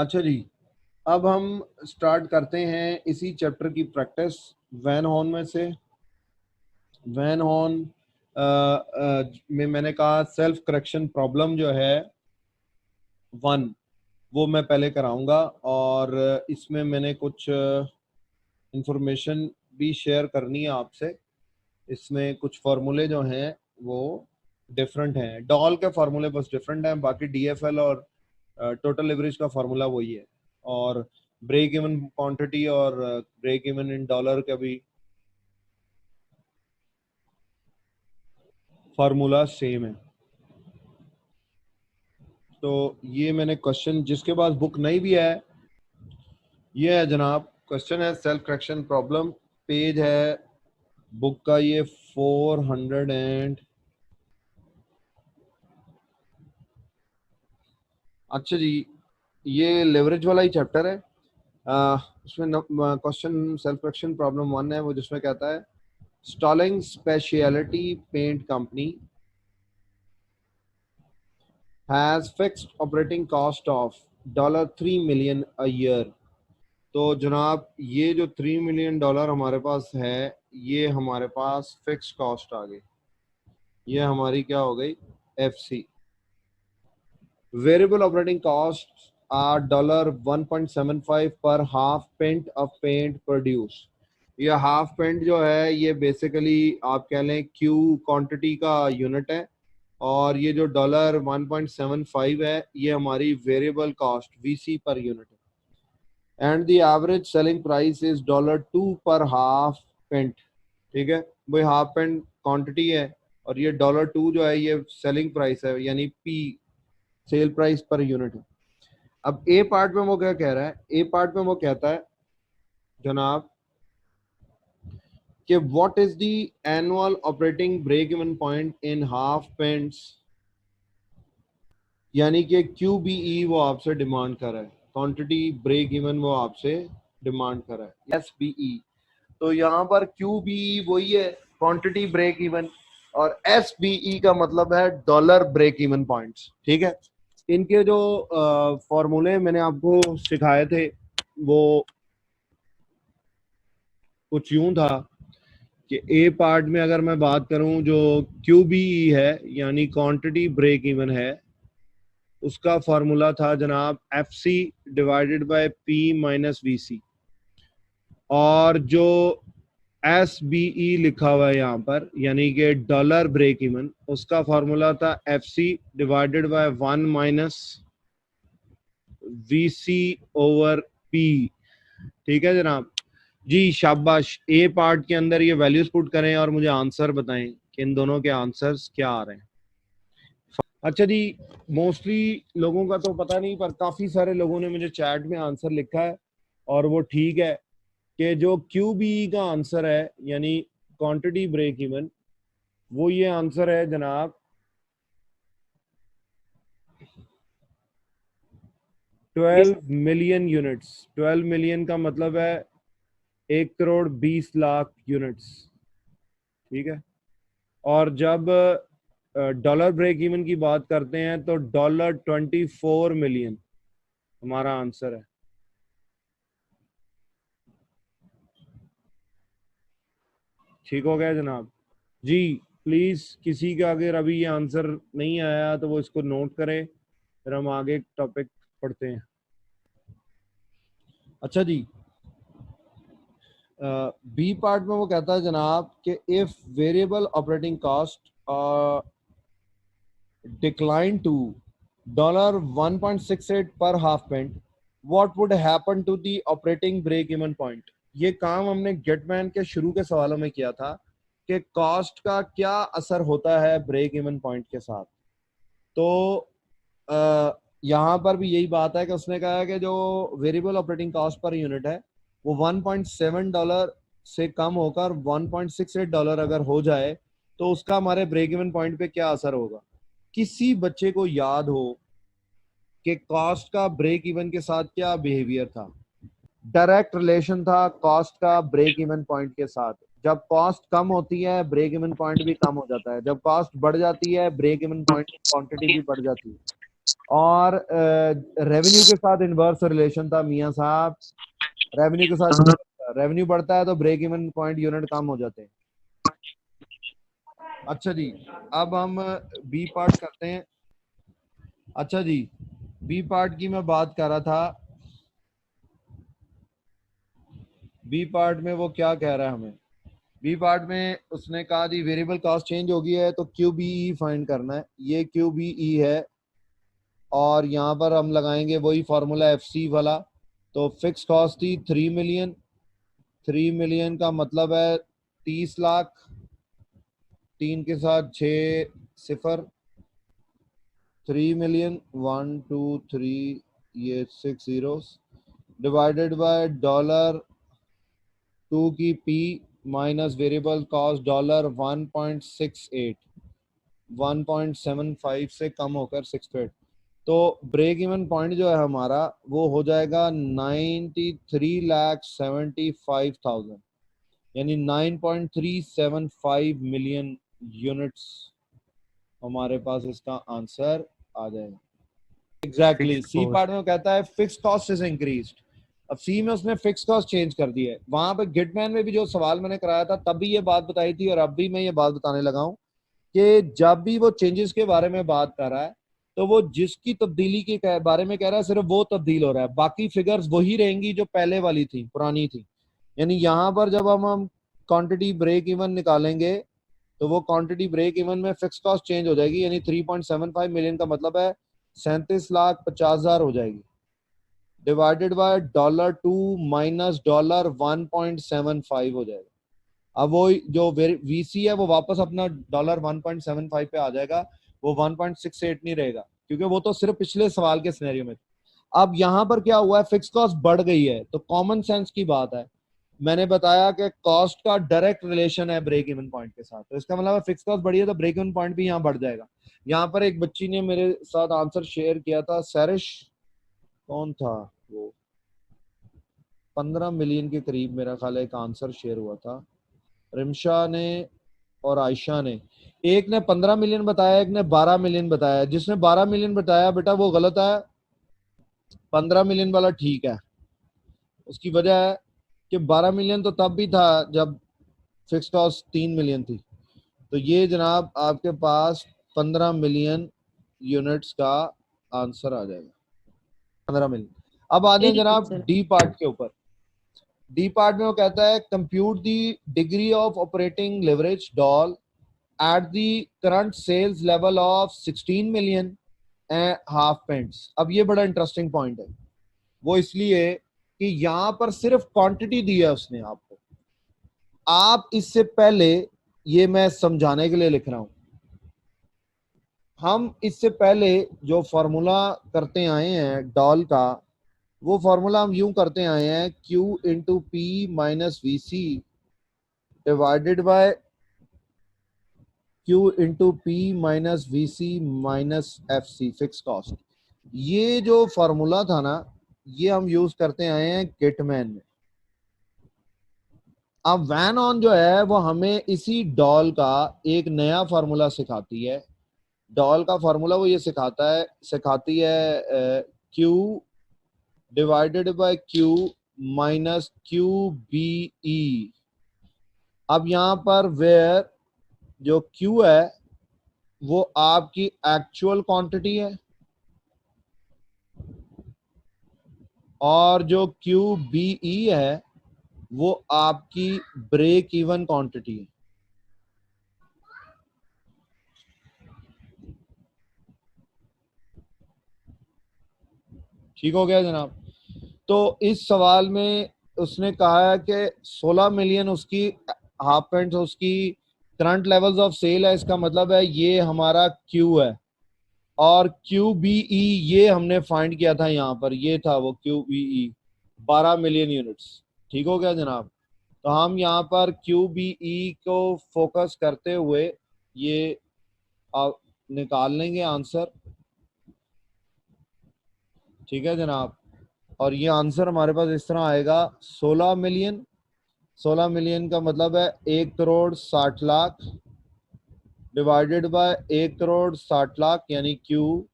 अच्छा जी, अब हम स्टार्ट करते हैं इसी चैप्टर की प्रैक्टिस वैन हॉर्न में से। वैन हॉर्न में मैंने कहा सेल्फ करेक्शन प्रॉब्लम जो है 1, वो मैं पहले कराऊंगा, और इसमें मैंने कुछ इंफॉर्मेशन भी शेयर करनी है आपसे। इसमें कुछ फार्मूले जो हैं वो डिफरेंट हैं, डॉल के फार्मूले बस डिफरेंट हैं, बाकी डीएफएल और टोटल एवरेज का फार्मूला वही है, और ब्रेक इवन क्वांटिटी और ब्रेक इवन इन डॉलर का भी फार्मूला सेम है। तो ये मैंने क्वेश्चन, जिसके पास बुक नहीं भी है, ये है जनाब, क्वेश्चन है सेल्फ करेक्शन प्रॉब्लम, पेज है बुक का ये 400 एंड, अच्छा जी, ये लेवरेज वाला ही चैप्टर है। उसमें क्वेश्चन सेल्फ करेक्शन प्रॉब्लम 1 है वो, जिसमें कहता है Stalling speciality paint company has fixed operating cost of $3 million a year। तो जनाब ये जो $3 million हमारे पास है, ये हमारे पास फिक्स कॉस्ट आ गई, ये हमारी क्या हो गई, F C. Variable operating cost are $1.75 per half pint of pint produce. ये हाफ पेंट जो है ये बेसिकली आप कह लें क्यू क्वांटिटी का यूनिट है, और ये जो $1.75 है ये हमारी variable cost VC per unit है, and the average selling price is $2 per half paint. ठीक है भाई, हाफ पेंट क्वांटिटी है और ये $2 जो है ये सेलिंग प्राइस है, यानी पी सेल प्राइस पर यूनिट है। अब ए पार्ट में वो क्या कह रहा है, ए पार्ट में वो कहता है जनाब कि what is the annual operating break even point in half pints, यानी कि QBE वो आपसे डिमांड कर रहा है, क्वांटिटी ब्रेक इवन वो आपसे डिमांड कर रहा है, SBE। तो यहाँ पर QBE वही है, क्वांटिटी ब्रेक इवन, और SBE का मतलब है डॉलर ब्रेक इवन पॉइंट्स। ठीक है, इनके जो फॉर्मूले मैंने आपको सिखाए थे वो कुछ यूं था कि ए पार्ट में अगर मैं बात करूं, जो QBE है यानी क्वांटिटी ब्रेक इवन है, उसका फॉर्मूला था जनाब FC divided by P minus VC, और जो SBE लिखा हुआ है यहाँ पर यानी कि डॉलर ब्रेक इवन, उसका फॉर्मूला था FC divided by 1 minus VC over P। ठीक है जनाब जी, शाबाश। ए पार्ट के अंदर ये वैल्यूज पुट करें और मुझे आंसर बताएं कि इन दोनों के आंसर्स क्या आ रहे हैं। अच्छा जी, मोस्टली लोगों का तो पता नहीं, पर काफी सारे लोगों ने मुझे चैट में आंसर लिखा है, और वो ठीक है कि जो QBE का आंसर है यानी क्वांटिटी ब्रेक इवन, वो ये आंसर है जनाब 12 मिलियन यूनिट्स। 12 मिलियन का मतलब है 1,20,00,000 यूनिट्स। ठीक है, और जब डॉलर ब्रेक इवन की बात करते हैं तो $24 मिलियन हमारा आंसर है। ठीक हो गया जनाब जी। प्लीज किसी का अगर अभी ये आंसर नहीं आया तो वो इसको नोट करें, फिर हम आगे टॉपिक पढ़ते हैं। अच्छा जी, बी पार्ट में वो कहता है जनाब कि if variable operating cost decline to $1.68 per half pint, what would happen to the operating break even point. ये काम हमने गेटमैन के शुरू के सवालों में किया था कि कॉस्ट का क्या असर होता है ब्रेक इवन पॉइंट के साथ। तो यहाँ पर भी यही बात है कि उसने कहा है कि जो variable operating cost per unit है वो $1.7 से कम होकर $1.68 अगर हो जाए तो उसका हमारे ब्रेक इवन पॉइंट पे क्या असर होगा। किसी बच्चे को याद हो कि कॉस्ट का ब्रेक इवन के साथ क्या बिहेवियर था। डायरेक्ट रिलेशन था कॉस्ट का ब्रेक इवन पॉइंट के साथ। जब कॉस्ट कम होती है ब्रेक इवन पॉइंट भी कम हो जाता है, जब कॉस्ट बढ़ जाती है ब्रेक इवन पॉइंट क्वांटिटी भी बढ़ जाती है। और रेवेन्यू के साथ इनवर्स रिलेशन था मियां साहब। रेवेन्यू के साथ रेवेन्यू बढ़ता है तो ब्रेक इवन पॉइंट यूनिट कम हो जाते हैं। अच्छा जी, अब हम बी पार्ट करते हैं। अच्छा जी, बी पार्ट की मैं बात कर रहा था। बी पार्ट में वो क्या कह रहा है हमें? बी पार्ट में उसने कहा जी वेरिएबल कॉस्ट चेंज हो गई है तो क्यू बी ई फाइंड करना है। ये क्यू बी ई है और यहाँ पर हम लगाएंगे वही फार्मूला एफ सी वाला। तो फिक्स कॉस्ट थी 3 मिलियन। 3 मिलियन का मतलब है 30 लाख। 3 के साथ 6 सिफर। 3 मिलियन 1 2 3, ये 6 zeros डिवाइडेड बाय $2 की पी माइनस वेरिएबल कॉस्ट $1.68। 1.75 से कम होकर 68। तो ब्रेक इवन पॉइंट जो है हमारा वो हो जाएगा 93,75,000, यानी 9.375 मिलियन यूनिट्स हमारे पास इसका आंसर आ जाएगा। एग्जैक्टली सी पार्ट में वो कहता है फिक्स कॉस्ट इज इंक्रीज्ड। अब सी में उसने फिक्स कॉस्ट चेंज कर दी है। वहां पे गिटमैन में भी जो सवाल मैंने कराया था तब भी ये बात बताई थी और अब भी मैं ये बात बताने लगा हूं कि जब भी वो चेंजेस के बारे में बात कर रहा है तो वो जिसकी तब्दीली के बारे में कह रहा है सिर्फ वो तब्दील हो रहा है, बाकी फिगर्स वही रहेंगी जो पहले वाली थी, पुरानी थी। यानी यहाँ पर जब हम क्वांटिटी ब्रेक इवन निकालेंगे तो वो क्वांटिटी ब्रेक इवन में फिक्स कॉस्ट चेंज हो जाएगी, यानी 3.75 मिलियन का मतलब है 37,50,000 हो जाएगी, डिवाइडेड बाय $2 माइनस $1.75 हो जाएगा। अब वो जो वीसी है वो वापस अपना $1.75 पे आ जाएगा, वो 1.68 नहीं रहेगा क्योंकि वो तो सिर्फ पिछले सवाल के सिनेरियो में। अब यहां पर क्या हुआ है, फिक्स कॉस्ट बढ़ गई है तो कॉमन सेंस की बात है। मैंने बताया कि कॉस्ट का डायरेक्ट रिलेशन है ब्रेक इवन पॉइंट के साथ, तो इसका मतलब फिक्स कॉस्ट बढ़ी है तो ब्रेक इवन पॉइंट भी यहाँ बढ़ जाएगा। यहाँ पर एक बच्ची ने मेरे साथ आंसर शेयर किया था, सैरिश कौन था वो, 15 मिलियन के करीब मेरा ख्याल है एक आंसर शेयर हुआ था। रिमशा ने और आयशा ने, एक ने 15 मिलियन बताया, एक ने 12 मिलियन बताया। जिसने 12 मिलियन बताया बेटा वो गलत है, 15 मिलियन वाला ठीक है। उसकी वजह है कि 12 मिलियन तो तब भी था जब फिक्स कॉस्ट 3 मिलियन थी। तो ये जनाब आपके पास 15 मिलियन यूनिट्स का आंसर आ जाएगा, 15 मिलियन। अब आ जाए वेरी गुड जनाब सर। डी पार्ट के ऊपर। डी पार्ट में वो कहता है compute the degree of operating leverage DOL at the current sales level of 16 million and half pints. अब ये बड़ा इंटरेस्टिंग पॉइंट है, वो इसलिए कि यहां पर सिर्फ क्वांटिटी दी है उसने आपको। आप इससे पहले, ये मैं समझाने के लिए लिख रहा हूं, हम इससे पहले जो फॉर्मूला करते आए हैं डॉल का, वो फॉर्मूला हम यूं करते आए हैं Q into P minus V C divided by Q into P minus V C minus F C fix cost. ये जो फॉर्मूला था ना, ये हम यूज करते आए हैं गिटमैन में। अब वैन ऑन जो है वो हमें इसी डॉल का एक नया फार्मूला सिखाती है। डॉल का फार्मूला वो ये सिखाती है Q divided by Q minus Q B E. अब यहां पर वेयर जो Q है वो आपकी एक्चुअल क्वांटिटी है और जो क्यू बी ई है वो आपकी ब्रेक इवन क्वांटिटी है। ठीक हो गया जनाब? तो इस सवाल में उसने कहा है कि 16 मिलियन उसकी हाफ पेंट उसकी करंट लेवल्स ऑफ सेल है। इसका मतलब है ये हमारा क्यू है और क्यू बी ई ये हमने फाइंड किया था, यहाँ पर ये था वो Q B E 12 million units. ठीक हो गया जनाब? तो हम यहाँ पर क्यू बी ई को फोकस करते हुए ये आप निकाल लेंगे आंसर। ठीक है जनाब? और ये आंसर हमारे पास इस तरह आएगा 16 मिलियन। 16 मिलियन का मतलब है 1 करोड़ 60 लाख डिवाइडेड बाय 1 करोड़ 60 लाख यानी क्यू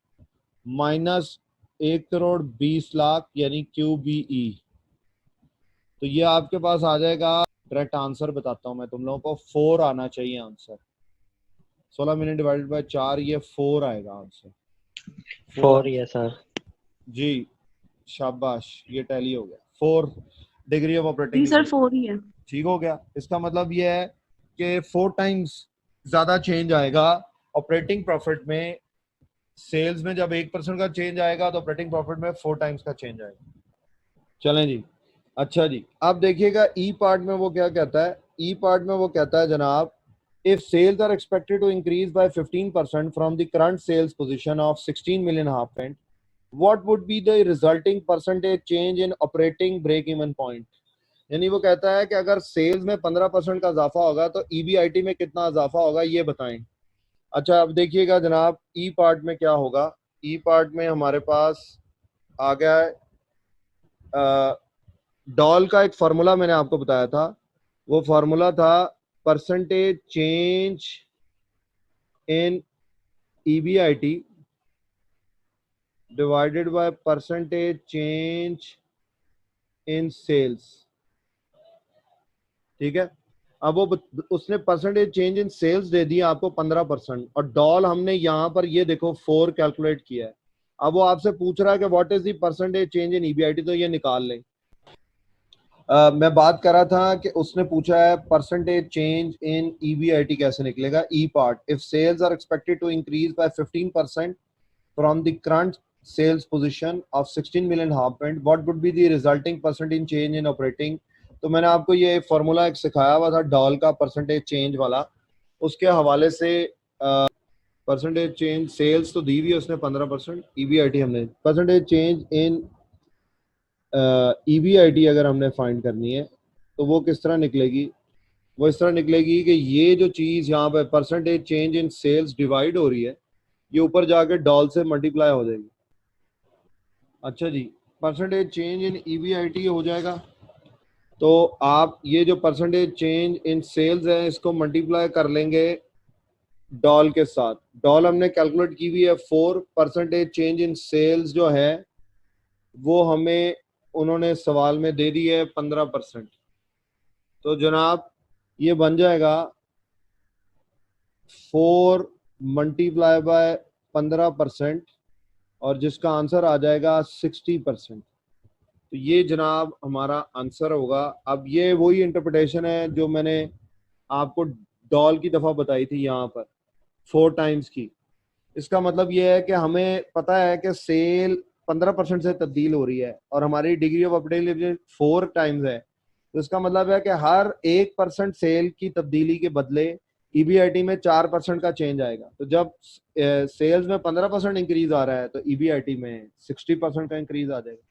माइनस 1,20,00,000 यानी QBE। तो ये आपके पास आ जाएगा, डायरेक्ट आंसर बताता हूं मैं तुम लोगों को, 4 आना चाहिए आंसर। 16 मिनट डिवाइडेड बाय 4, ये 4 आएगा आंसर। 4 4 yes sir. जी, शाबाश, ये टैली हो गया। 4 डिग्री ऑफ जी ऑपरेटिंग सर लिमिट। 4 ही है। ठीक हो गया। इसका मतलब ये है कि 4 टाइम्स ज्यादा चेंज आएगा ऑपरेटिंग प्रॉफिट में। सेल्स में जब 1% का चेंज आएगा तो ऑपरेटिंग प्रॉफिट में 4 टाइम्स का चेंज आएगा। चलें जी। अच्छा जी, अब देखिएगा ई पार्ट में वो क्या कहता है। ई पार्ट में वो कहता है जनाब, if sales are expected to increase by 15% from the current sales position of 16 million half pint, what would be the resulting percentage change in operating break even point? यानी वो कहता है कि अगर सेल्स में 15% का इजाफा होगा तो ईबीआईटी में कितना इजाफा होगा, ये बताएं। अच्छा, अब देखिएगा जनाब, ई पार्ट में क्या होगा। ई पार्ट में हमारे पास आ गया है, डॉल का एक फार्मूला मैंने आपको बताया था। वो फार्मूला था percentage change in EBIT divided by percentage change in sales. ठीक है। अब वो उसने परसेंटेज चेंज इन सेल्स दे दिया आपको 15%, और डॉल हमने यहाँ पर ये देखो 4 कैलकुलेट किया है। अब वो आपसे पूछ रहा है कि what is the percentage change in EBIT, तो ये निकाल लें। मैं बात कर रहा था कि उसने पूछा है परसेंटेज चेंज इन ईबीआईटी कैसे निकलेगा। E part, if sales are expected to increase by 15% from the current sales position of 16 million half pint, what would be the resulting percentage change in operating. तो मैंने आपको ये formula एक सिखाया हुआ था डॉल का परसेंटेज चेंज वाला, उसके हवाले से परसेंटेज चेंज सेल्स तो दी हुई है उसने 15%, ईबीआईटी हमने परसेंटेज चेंज इन ईबीआईटी अगर हमने फाइंड करनी है तो वो किस तरह निकलेगी। वो इस तरह निकलेगी कि ये जो चीज़ यहाँ पे percentage change in sales divide हो रही है, ये ऊपर जाके डॉल से मल्टीप्लाई हो जाएगी। अच्छा जी, परसेंटेज चेंज इन ईबीआईटी हो जाएगा। तो आप ये जो परसेंटेज चेंज इन सेल्स है इसको मल्टीप्लाई कर लेंगे डॉल के साथ। डॉल हमने कैलकुलेट की हुई है 4, परसेंटेज चेंज इन सेल्स जो है वो हमें उन्होंने सवाल में दे दी है 15%। तो जनाब ये बन जाएगा 4 मल्टीप्लाई बाय 15%, और जिसका आंसर आ जाएगा 60%। तो ये जनाब हमारा आंसर होगा। अब ये वही इंटरप्रिटेशन है जो मैंने आपको डॉल की दफ़ा बताई थी यहाँ पर 4 टाइम्स की। इसका मतलब ये है कि हमें पता है कि सेल 15% से तब्दील हो रही है और हमारी डिग्री ऑफ अपडेबिलिटी 4 टाइम्स है। तो इसका मतलब है कि हर 1% सेल की तब्दीली के बदले ईबीआईटी में 4% का चेंज आएगा। तो जब सेल्स में 15% इंक्रीज आ रहा है तो ईबीआईटी में 60% का इंक्रीज आ जाएगा।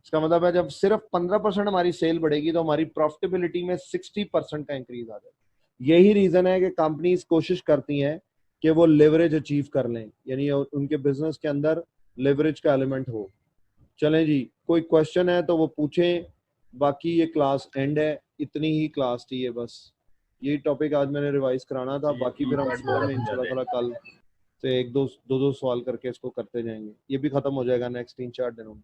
इसका मतलब है जब सिर्फ 15% हमारी सेल बढ़ेगी तो हमारी प्रॉफिटेबिलिटी में 60% का इंक्रीज आ जाएगा। यही रीजन है कि कंपनीज कोशिश करती हैं कि वो लेवरेज अचीव कर लें, यानी उनके बिजनेस के अंदर लेवरेज का एलिमेंट हो। चलें जी, कोई क्वेश्चन है तो वो पूछें, बाकी ये क्लास एंड है, इतनी ही क्लास थी ये, बस यही टॉपिक आज मैंने रिवाइज कराना था। बाकी फिर हम फ्लो में इंशाल्लाह ताला कल से एक दो सवाल करके इसको करते जाएंगे। ये भी खत्म हो जाएगा नेक्स्ट 3-4 दिनों में।